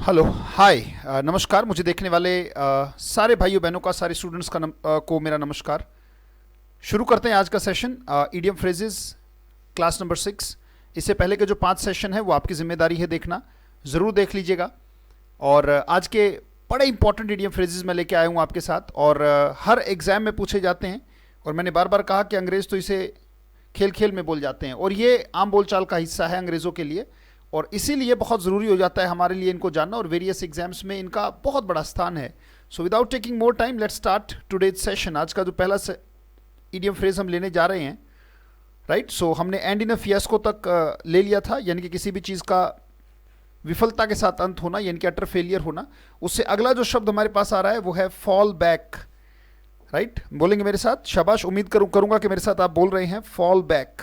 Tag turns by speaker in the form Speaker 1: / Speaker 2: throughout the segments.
Speaker 1: Hello hi नमस्कार। मुझे देखने वाले सारे भाइयों बहनों का, सारे स्टूडेंट्स को मेरा नमस्कार। शुरू करते हैं आज का session, idiom phrases class number 6। इससे पहले के जो 5 सेशन है वो आपकी जिम्मेदारी है देखना, ज़रूर देख लीजिएगा। और आज के बड़े इंपॉर्टेंट ईडियम फ्रेजेस मैं लेके आया हूँ आपके साथ, और हर एग्ज़ाम में पूछे जाते हैं। और मैंने बार बार कहा कि अंग्रेज़ तो इसे खेल खेल में बोल जाते हैं, और ये आम बोलचाल का हिस्सा है अंग्रेज़ों के लिए, और इसीलिए बहुत ज़रूरी हो जाता है हमारे लिए इनको जानना, और वेरियस एग्जाम्स में इनका बहुत बड़ा स्थान है। So without taking more time let's start today's session. आज का जो पहला ईडियम फ्रेज हम लेने जा रहे हैं, राइट। सो हमने एंड इन अ फियास्को तक ले लिया था, यानी कि किसी भी चीज़ का विफलता के साथ अंत होना, यानी कि अटर फेलियर होना। उससे अगला जो शब्द हमारे पास आ रहा है वो है फॉल बैक, राइट। बोलेंगे मेरे साथ? शाबाश, उम्मीद करूंगा कि मेरे साथ आप बोल रहे हैं। फॉल बैक,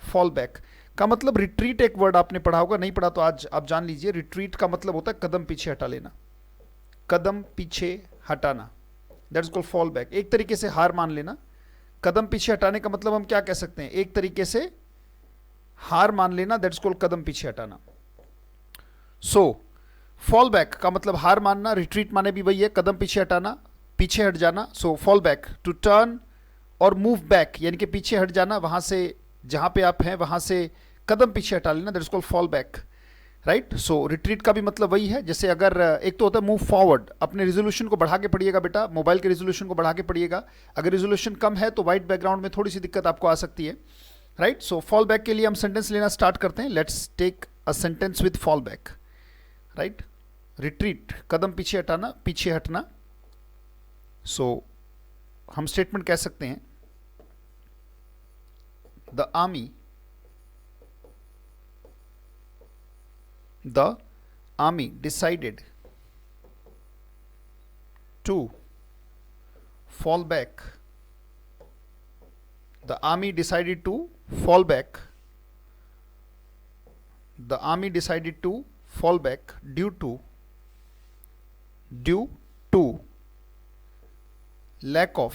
Speaker 1: फॉल बैक का मतलब रिट्रीट। एक वर्ड आपने पढ़ा होगा, नहीं पढ़ा तो आज आप जान लीजिए। रिट्रीट का मतलब होता है कदम पीछे हटा लेना, कदम पीछे हटाना, that is called fall back. एक तरीके से हार मान लेना। कदम पीछे हटाने का मतलब हम क्या कह सकते हैं? एक तरीके से हार मान लेना, दैट इज कॉल्ड कदम पीछे हटाना। सो फॉल बैक का मतलब हार मानना, रिट्रीट माने भी वही है, कदम पीछे हटाना, पीछे हट जाना। So fall back, to turn और मूव बैक, यानी कि पीछे हट जाना, वहां से जहां पे आप हैं वहां से कदम पीछे हटा लेना, that is called fall back, right. So retreat का भी मतलब वही है। जैसे अगर एक तो होता है मूव फॉरवर्ड, अपने रिजोल्यूशन को बढ़ा के पढ़िएगा बेटा, मोबाइल के रिजोल्यूशन को बढ़ा के पढ़िएगा। अगर रिजोल्यूशन कम है तो वाइट बैकग्राउंड में थोड़ी सी दिक्कत आपको आ सकती है, राइट। सो फॉल बैक के लिए हम सेंटेंस लेना स्टार्ट करते हैं। Let's take a sentence with fall back, right. Retreat, कदम पीछे हटाना, पीछे हटना। सो हम स्टेटमेंट कह सकते हैं, the army decided to fall back. The army decided to fall back. The army decided to fall back due to lack of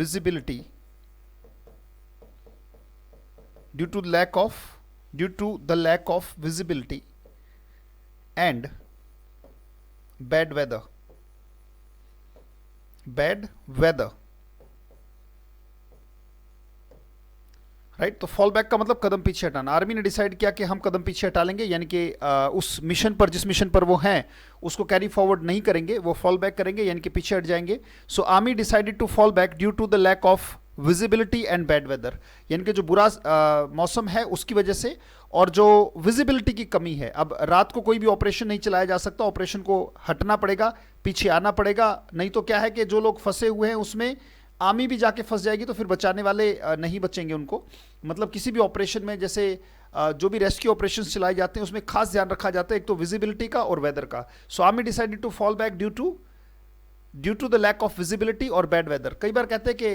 Speaker 1: visibility, due to the lack of visibility and bad weather, right. तो fall back का मतलब कदम पीछे हटाना। Army ने decide किया कि हम कदम पीछे हटा लेंगे, यानी कि उस मिशन पर, जिस मिशन पर वो हैं उसको कैरी फॉरवर्ड नहीं करेंगे, वो फॉल बैक करेंगे, यानी कि पीछे हट जाएंगे। So army decided to fall back due to the lack of visibility and bad weather, यानी कि जो बुरा मौसम है उसकी वजह से, और जो विजिबिलिटी की कमी है। अब रात को कोई भी ऑपरेशन नहीं चलाया जा सकता, ऑपरेशन को हटना पड़ेगा, पीछे आना पड़ेगा। नहीं तो क्या है कि जो लोग फंसे हुए हैं उसमें आर्मी भी जाके फंस जाएगी, तो फिर बचाने वाले नहीं बचेंगे उनको। मतलब किसी भी ऑपरेशन में, जैसे जो भी रेस्क्यू ऑपरेशंस चलाए जाते हैं उसमें खास ध्यान रखा जाता है, एक तो विजिबिलिटी का और वेदर का। So army decided to fall back due to the lack of visibility और बैड वेदर। कई बार कहते हैं कि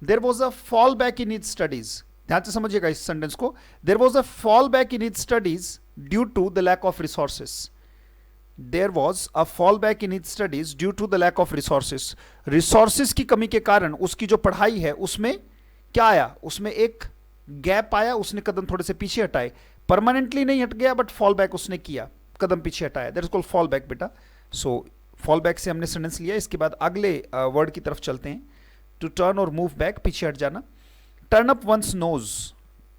Speaker 1: there was a fall back in its studies. ध्यान से समझिएगा इस सेंटेंस को। There was a fall back in its studies due to the lack of resources. There was a fallback in its studies due to the lack of resources. Resources की कमी के कारण उसकी जो पढ़ाई है उसमें क्या आया? उसमें एक गैप आया, उसने कदम थोड़े से पीछे हटाए। परमानेंटली नहीं हट गया, बट फॉल बैक उसने किया, कदम पीछे हटाया। That is called fall back बेटा। सो फॉल बैक से हमने सेंटेंस लिया। इसके बाद अगले वर्ड की तरफ चलते हैं। टू टर्न और मूव बैक, पीछे हट जाना। Turn up one's knows,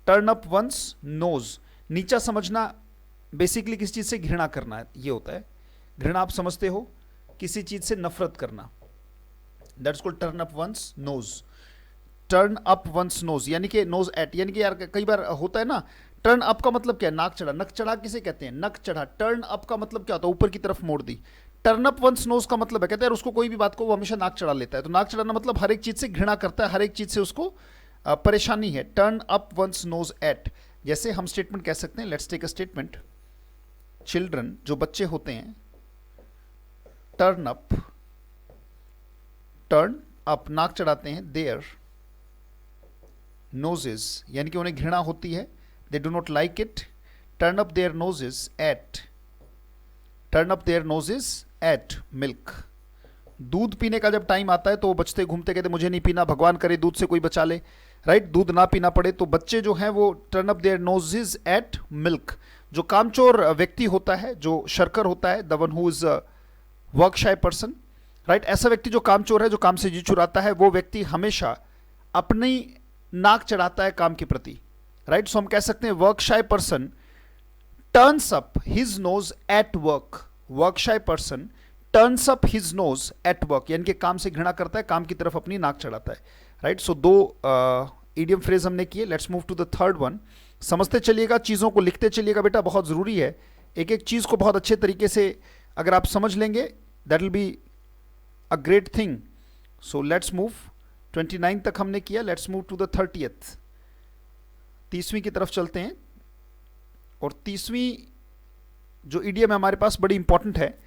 Speaker 1: turn up one's knows, नीचा समझना, बेसिकली किसी चीज से घृणा करना, ये होता है। घृणा आप समझते हो, किसी चीज से नफरत करना, that's called turn up one's knows. Turn up one's knows यानी कि नोज एट, यानी कि यार कई बार होता है ना, टर्न अप का मतलब क्या है? नाक चढ़ा। नक चढ़ा किसे कहते हैं? नक चढ़ा। टर्न अप का मतलब क्या होता है? ऊपर की तरफ मोड़ दी। टर्न अप वंस नोज का मतलब है, कहते हैं उसको कोई भी बात को वो हमेशा नाक चढ़ा लेता है। तो नाक चढ़ाना मतलब हर एक चीज से घृणा करता है, हर एक चीज से उसको परेशानी है। Turn up one's nose at. जैसे हम स्टेटमेंट कह सकते हैं, let's take a statement. Children, जो बच्चे होते हैं, टर्न अप नाक चढ़ाते हैं, देयर नोजेस, यानी कि उन्हें घृणा होती है, they do not like it. Turn up their noses at milk. दूध पीने का जब टाइम आता है तो वो बचते घूमते कहते मुझे नहीं पीना, भगवान करे दूध से कोई बचा ले। राइट, दूध ना पीना पड़े। तो बच्चे जो हैं वो turn up their noses at milk. जो कामचोर व्यक्ति होता है, जो शर्कर होता है, the one who is work shy person, right, ऐसा व्यक्ति जो कामचोर है, जो काम से जी चुराता है, वो व्यक्ति हमेशा अपनी नाक चढ़ाता है काम के प्रति, राइट। सो हम कह सकते हैं work shy person turns up his nose at work. Work shy person turns up his nose at work, यानी कि काम से घृणा करता है, काम की तरफ अपनी नाक चढ़ाता है, राइट। सो दो इडियम फ्रेज हमने किए। Let's move to the third one. समझते चलिएगा, चीज़ों को लिखते चलिएगा बेटा, बहुत ज़रूरी है। एक एक चीज़ को बहुत अच्छे तरीके से अगर आप समझ लेंगे, that will be a great thing. So let's move, 29 तक हमने किया, let's move to the 30th, 30वीं की तरफ चलते हैं। और 30वीं जो इडियम है हमारे पास बड़ी इंपॉर्टेंट है,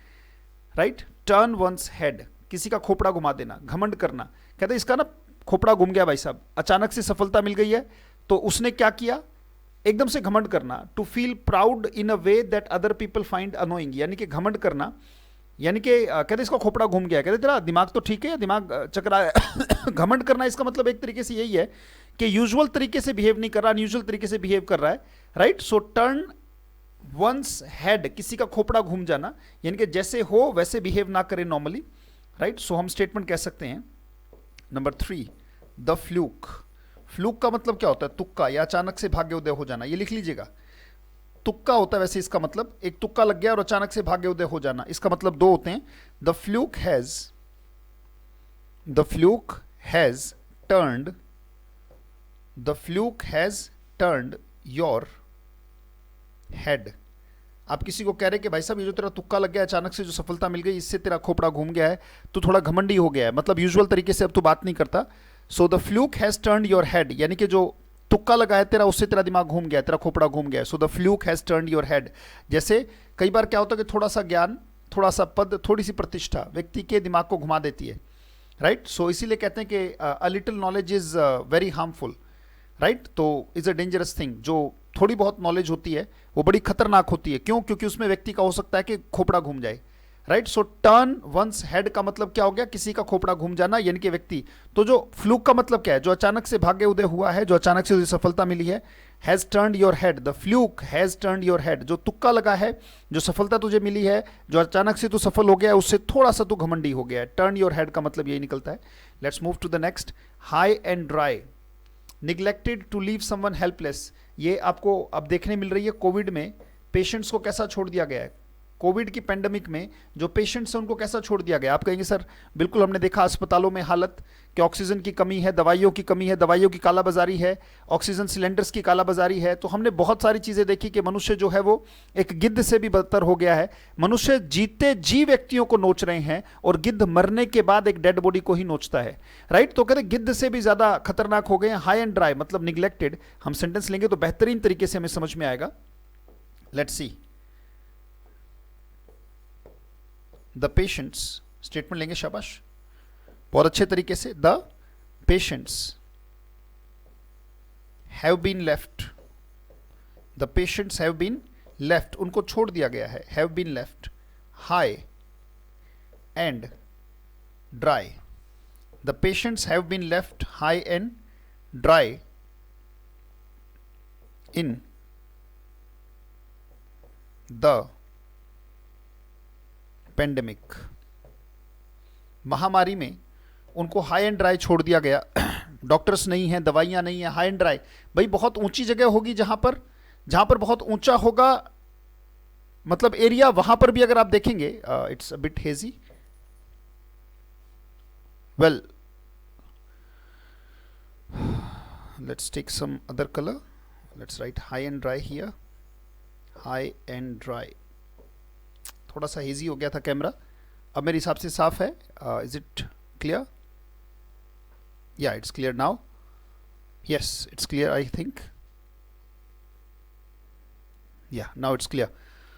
Speaker 1: राइट। टर्न वंस हेड, किसी का खोपड़ा घुमा देना, घमंड करना। कहते हैं इसका ना खोपड़ा घूम गया भाई साहब, अचानक से सफलता मिल गई है, तो उसने क्या किया, एकदम से घमंड करना। To feel proud in a way that other people find annoying, यानी कि घमंड करना, यानी कि कहते इसका खोपड़ा घूम गया, कहते तेरा दिमाग तो ठीक है, दिमाग चकरा है। घमंड करना इसका मतलब एक तरीके से यही है कि यूजुअल तरीके से बिहेव नहीं कर रहा, अनयूजुअल तरीके से बिहेव कर रहा है, राइट। सो टर्न वंस हेड, किसी का खोपड़ा घूम जाना, यानी कि जैसे हो वैसे बिहेव ना करे नॉर्मली, राइट। सो हम स्टेटमेंट कह सकते हैं नंबर 3, द फ्लूक। फ्लूक का मतलब क्या होता है, तुक्का या अचानक से भाग्य उदय हो जाना, ये लिख लीजिएगा। तुक्का होता है वैसे इसका मतलब, एक तुक्का लग गया और अचानक से भाग्य उदय हो जाना, इसका मतलब दो होते हैं। The fluke has turned your head. आप किसी को कह रहे कि भाई साहब ये जो तेरा तुक्का लग गया, अचानक से जो सफलता मिल गई, इससे तेरा खोपड़ा घूम गया है, तो थोड़ा घमंडी हो गया है, मतलब यूजुअल तरीके से अब तू बात नहीं करता। So the fluke has turned your head, यानी कि जो तुक्का लगा है तेरा, उससे तेरा दिमाग घूम गया, तेरा खोपड़ा घूम गया। So the fluke has turned your head. जैसे कई बार क्या होता है कि थोड़ा सा ज्ञान, थोड़ा सा पद, थोड़ी सी प्रतिष्ठा व्यक्ति के दिमाग को घुमा देती है, राइट। सो इसीलिए कहते हैं कि a little knowledge is very harmful, right. तो इज अ डेंजरस थिंग। जो थोड़ी बहुत नॉलेज होती है वो बड़ी खतरनाक होती है, क्यों? क्योंकि उसमें व्यक्ति का हो सकता है कि खोपड़ा घूम जाए, राइट। सो टर्न वंस हेड का मतलब क्या हो गया, किसी का खोपड़ा घूम जाना, यानी कि व्यक्ति। तो जो फ्लूक का मतलब क्या है, जो अचानक से भाग्य उदय हुआ है, जो अचानक से सफलता मिली है। Has turned your head, the fluke has turned your head, जो तुक्का लगा है, जो सफलता तुझे मिली है, जो अचानक से तू सफल हो गया है, उससे थोड़ा सा तू घमंडी हो गया है। टर्न योर हेड का मतलब यही निकलता है। Let's move to the next, high and dry. Neglected to leave someone helpless, ये आपको अब देखने मिल रही है कोविड में, पेशेंट्स को कैसा छोड़ दिया गया है। कोविड की पेंडेमिक में जो पेशेंट्स हैं उनको कैसा छोड़ दिया गया। आप कहेंगे सर बिल्कुल हमने देखा अस्पतालों में हालत कि ऑक्सीजन की कमी है, दवाइयों की कमी है, दवाइयों की कालाबाजारी है, ऑक्सीजन सिलेंडर्स की कालाबाजारी है। तो हमने बहुत सारी चीज़ें देखी कि मनुष्य जो है वो एक गिद्ध से भी बदतर हो गया है। मनुष्य जीते जी व्यक्तियों को नोच रहे हैं और गिद्ध मरने के बाद एक डेड बॉडी को ही नोचता है, राइट। तो कहते गिद्ध से भी ज़्यादा खतरनाक हो गए हैं। हाई एंड ड्राई मतलब निग्लेक्टेड। हम सेंटेंस लेंगे तो बेहतरीन तरीके से हमें समझ में आएगा। Let's see, the patients, statement लेंगे, शाबाश, बहुत अच्छे तरीके से। The patients have been left, the patients have been left, उनको छोड़ दिया गया है। Have been left high and dry, the patients have been left high and dry in the pandemic. महामारी में उनको हाई एंड ड्राई छोड़ दिया गया। डॉक्टर्स नहीं हैं, दवाइयां नहीं है, हाई एंड ड्राई। भाई बहुत ऊंची जगह होगी जहां पर बहुत ऊंचा होगा, मतलब एरिया, वहां पर भी अगर आप देखेंगे, it's a bit hazy, well let's take some other colour, let's write high and dry here, high and dry. थोड़ा सा हेजी हो गया था कैमरा, अब मेरे हिसाब से साफ है। Is it clear? या it's clear now, yes it's clear I think, या now it's clear.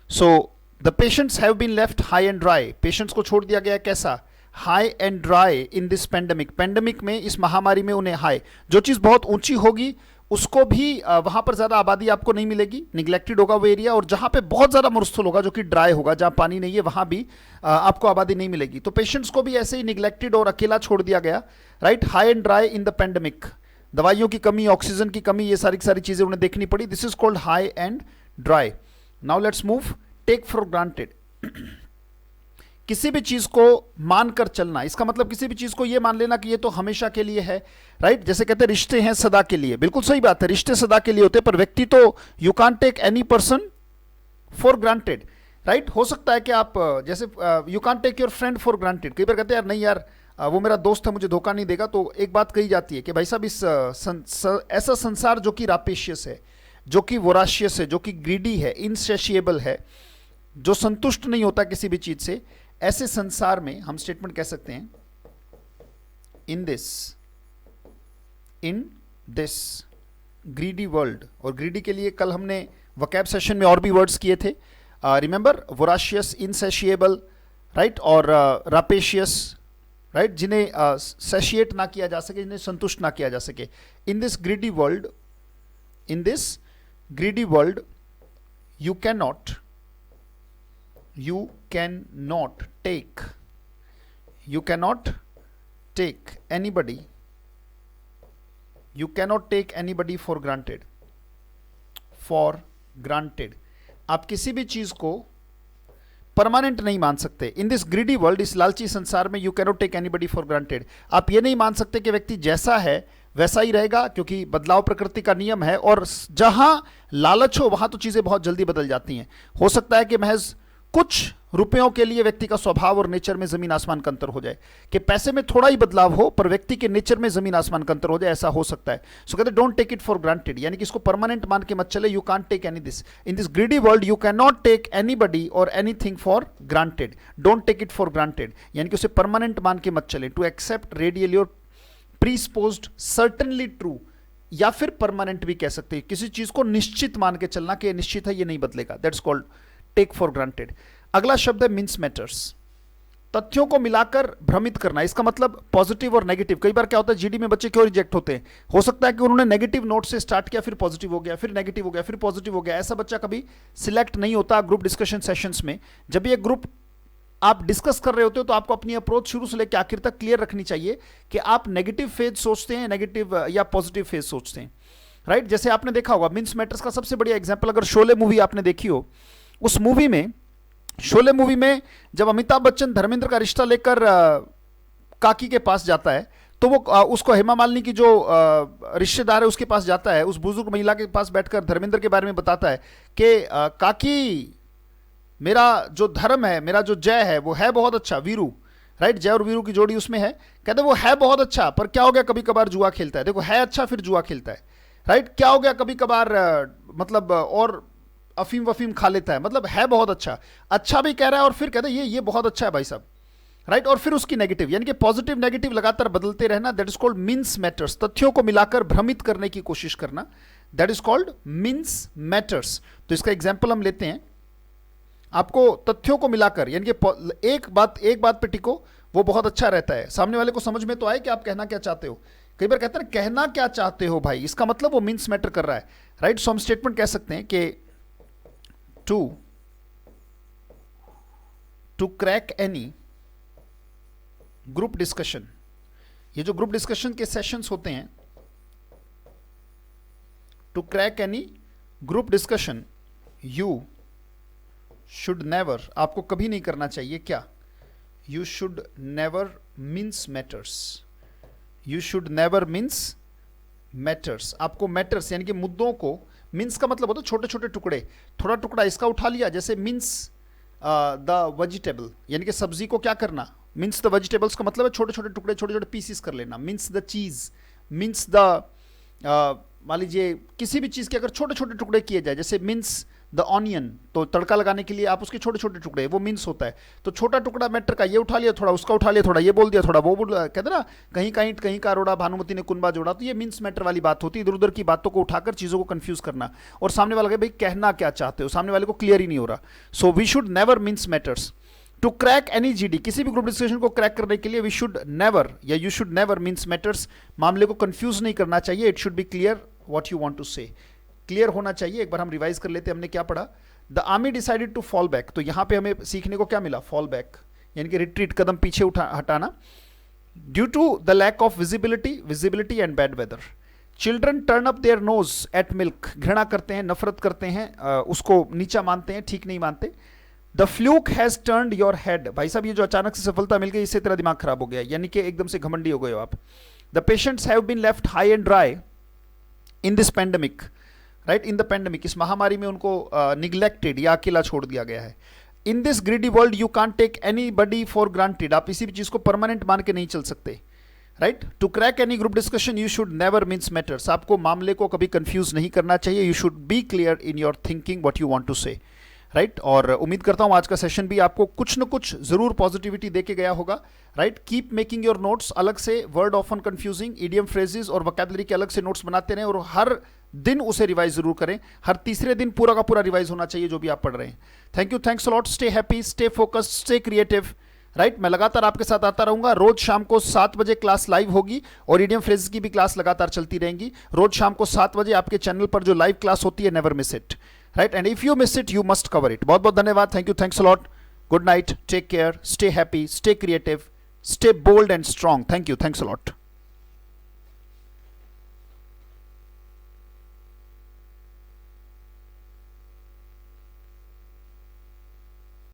Speaker 1: So the patients have been left high and dry, patients को छोड़ दिया गया कैसा, high and dry in this pandemic. Pandemic में, इस महामारी में उन्हें हाई, जो चीज़ बहुत ऊंची होगी उसको भी वहाँ पर ज़्यादा आबादी आपको नहीं मिलेगी, निगलेक्टेड होगा वो एरिया। और जहाँ पे बहुत ज़्यादा मरुस्थल होगा जो कि ड्राई होगा, जहाँ पानी नहीं है, वहाँ भी आपको आबादी नहीं मिलेगी। तो पेशेंट्स को भी ऐसे ही निगलेक्टेड और अकेला छोड़ दिया गया, right. High and dry in the pandemic, दवाइयों की कमी, ऑक्सीजन की कमी, ये सारी सारी चीजें उन्हें देखनी पड़ी. This is called high and dry. Now let's move. Take for granted. किसी भी चीज को मानकर चलना, इसका मतलब किसी भी चीज को यह मान लेना कि ये तो हमेशा के लिए है, राइट. जैसे कहते हैं रिश्ते हैं सदा के लिए, बिल्कुल सही बात है, रिश्ते सदा के लिए होते हैं, पर व्यक्ति तो you can't take any person for granted, right. हो सकता है कि आप जैसे you can't take your friend for granted. कई बार कहते हैं यार नहीं यार वो मेरा दोस्त है, मुझे धोखा नहीं देगा. तो एक बात कही जाती है कि भाई साहब इस ऐसा संसार जो कि रापेशियस है, जो कि वोराशियस है, जो कि ग्रीडी है, इनसेशिएबल है, जो संतुष्ट नहीं होता किसी भी चीज से, ऐसे संसार में हम स्टेटमेंट कह सकते हैं इन दिस ग्रीडी वर्ल्ड. और ग्रीडी के लिए कल हमने वोकैब सेशन में और भी वर्ड्स किए थे. रिमेंबर, वोराशियस, इनसेशिएबल, राइट, और रापेशियस, राइट, जिन्हें सेशिएट ना किया जा सके, जिन्हें संतुष्ट ना किया जा सके. इन this greedy world you cannot take anybody for granted. आप किसी भी चीज को परमानेंट नहीं मान सकते. इन दिस ग्रीडी वर्ल्ड, इस लालची संसार में, you cannot take anybody for granted. आप ये नहीं मान सकते कि व्यक्ति जैसा है वैसा ही रहेगा, क्योंकि बदलाव प्रकृति का नियम है, और जहां लालच हो वहां तो चीजें बहुत जल्दी बदल जाती हैं. हो सकता है कि महज कुछ रुपयों के लिए व्यक्ति का स्वभाव और नेचर में जमीन आसमान का अंतर हो जाए, कि पैसे में थोड़ा ही बदलाव हो पर व्यक्ति के नेचर में जमीन आसमान का अंतर हो जाए, ऐसा हो सकता है. सो कहते don't take it for granted, यानी कि इसको परमानेंट मान के मत चले. You can't take any this in this greedy world. You can not take anybody और anything for granted. Don't take it for granted, यानी कि उसे परमानेंट मान के मत चले. टू एक्सेप्ट रेडियली और प्रीसपोज्ड सर्टेनली ट्रू, या फिर परमानेंट भी कह सकते हैं, किसी चीज को निश्चित मान के चलना कि निश्चित है, ये नहीं बदलेगा. That's called take for granted. अगला शब्द है मिन्स मैटर्स. तथ्यों को मिलाकर भ्रमित करना. इसका मतलब पॉजिटिव और नेगेटिव. कई बार क्या होता है जीडी में बच्चे क्यों रिजेक्ट होते हैं? हो सकता है कि उन्होंने नेगेटिव नोट से स्टार्ट किया, फिर पॉजिटिव हो गया, फिर नेगेटिव हो गया, फिर पॉजिटिव हो गया. ऐसा बच्चा कभी सिलेक्ट नहीं होता ग्रुप डिस्कशन सेशंस में. जब ये ग्रुप आप डिस्कस कर रहे होते हो तो आपको अपनी अप्रोच शुरू से लेकर आखिर तक क्लियर रखनी चाहिए कि आप नेगेटिव फेज सोचते हैं, नेगेटिव या पॉजिटिव फेज सोचते हैं, राइट. जैसे आपने देखा होगा मिन्स मैटर्स का सबसे बढ़िया एग्जांपल, अगर शोले मूवी आपने देखी हो, उस मूवी में, शोले मूवी में जब अमिताभ बच्चन धर्मेंद्र का रिश्ता लेकर काकी के पास जाता है, तो वो उसको हेमा मालिनी की जो रिश्तेदार है उसके पास जाता है, उस बुजुर्ग महिला के पास बैठकर धर्मेंद्र के बारे में बताता है कि काकी, मेरा जो धर्म है, मेरा जो जय है वो है बहुत अच्छा, वीरू, राइट, जय और वीरू की जोड़ी उसमें है. कहते वो है बहुत अच्छा, पर क्या हो गया कभी कभार जुआ खेलता है. देखो है अच्छा फिर जुआ खेलता है, राइट. क्या हो गया कभी कभार मतलब और अफीम वफीम खा लेता है. मतलब है बहुत अच्छा, अच्छा भी कह रहा है और फिर कहता है ये बहुत अच्छा है भाई साहब, राइट. और फिर उसकी नेगेटिव, यानी कि पॉजिटिव नेगेटिव लगातार बदलते रहना. That is called mince matters. तथ्यों को मिलाकर भ्रमित करने की कोशिश करना, that is called mince matters. तो इसका एग्जाम्पल हम लेते हैं. आपको तथ्यों को मिलाकर, यानी कि एक बात पे टिको, वो बहुत अच्छा रहता है. सामने वाले को समझ में तो आए कि आप कहना क्या चाहते हो. कई बार कहते हैं कहना क्या चाहते हो भाई, इसका मतलब वो मिन्स मैटर कर रहा है, राइट. सो हम स्टेटमेंट कह सकते हैं कि to crack any group discussion. ये जो ग्रुप डिस्कशन के सेशंस होते हैं, to crack any group discussion, you should never, आपको कभी नहीं करना चाहिए क्या, you should never mince matters. You should never mince matters. आपको मैटर्स यानी कि मुद्दों को, मिन्स का मतलब होता है छोटे छोटे टुकड़े, थोड़ा टुकड़ा इसका उठा लिया, जैसे मिन्स द वेजिटेबल, यानी कि सब्जी को क्या करना, मिन्स द वेजिटेबल्स का मतलब है छोटे छोटे टुकड़े, छोटे छोटे पीसेस कर लेना. मिन्स द चीज, मिन्स द, मान लीजिए किसी भी चीज के अगर छोटे छोटे टुकड़े किए जाए, जैसे मिन्स द ऑनियन, तो तड़का लगाने के लिए आप उसके छोटे छोटे टुकड़े, वो मिन्स होता है. तो छोटा टुकड़ा मैटर का ये उठा लिया, थोड़ा उसका उठा लिया, थोड़ा ये बोल दिया, थोड़ा वो बोल, कहते ना कहीं का ईंट कहीं का रोड़ा, भानुमति ने कुनबा जोड़ा. तो ये मिन्स मैटर वाली बात होती है, इधर उधर की बातों को उठाकर चीजों को कंफ्यूज करना. और सामने वाला कहे भाई कहना क्या चाहते हो, सामने वाले को क्लियर ही नहीं हो रहा. So we should never mince matters. To crack any GD, किसी भी ग्रुप डिस्कशन को क्रैक करने के लिए वी शुड नेवर या you should never mince matters. मामले को कंफ्यूज नहीं करना चाहिए. It should be clear what you want to say. Clear होना चाहिए. एक बार हम रिवाइज कर लेते हैं, हमने क्या पढ़ा. The army decided to fall back. तो यहां पे हमें सीखने को क्या मिला, फॉल बैक यानी कि रिट्रीट, कदम पीछे हटाना. Due to the lack of visibility and bad weather. Children turn up their nose at milk, घृणा करते हैं, नफरत करते हैं, उसको नीचा मानते हैं, ठीक नहीं मानते। The fluke has turned your head, भाई साहब ये जो अचानक से सफलता मिल गई इससे तेरा दिमाग खराब हो गया, यानी कि एकदम से घमंडी हो गए हो आप। The patients have been left high and dry in this pandemic, right, in the pandemic, इस महामारी में उनको निग्लेक्टेड या अकेला छोड़ दिया गया है। In this greedy world you can't take anybody for granted, आप किसी भी चीज को परमानेंट मान के नहीं चल सकते, right. To crack any group discussion you should never mince matters, आपको मामले को कभी कंफ्यूज नहीं करना चाहिए, you should be clear in your thinking what you want to say, right. और उम्मीद करता हूं आज का सेशन भी आपको कुछ न कुछ जरूर पॉजिटिविटी देके गया होगा, right. Keep making your notes, अलग से word often confusing, idiom phrases और वोकैबुलरी के अलग से नोट्स बनाते रहें और हर दिन उसे रिवाइज जरूर करें, हर तीसरे दिन पूरा का पूरा रिवाइज होना चाहिए जो भी आप पढ़ रहे हैं। Thank you, thanks a lot, stay happy, stay focused, stay creative, right. मैं लगातार आपके साथ आता रहूंगा, रोज शाम को 7 बजे क्लास लाइव होगी और इडियम फ्रेजेस की भी क्लास लगातार चलती रहेंगी, रोज शाम को 7 बजे आपके चैनल पर जो लाइव क्लास होती है, never miss it, right. And if you miss it you must cover it. बहुत बहुत धन्यवाद, thank you, thanks a lot, good night, take care, stay happy, stay creative, stay bold and strong, thank you, thanks a lot.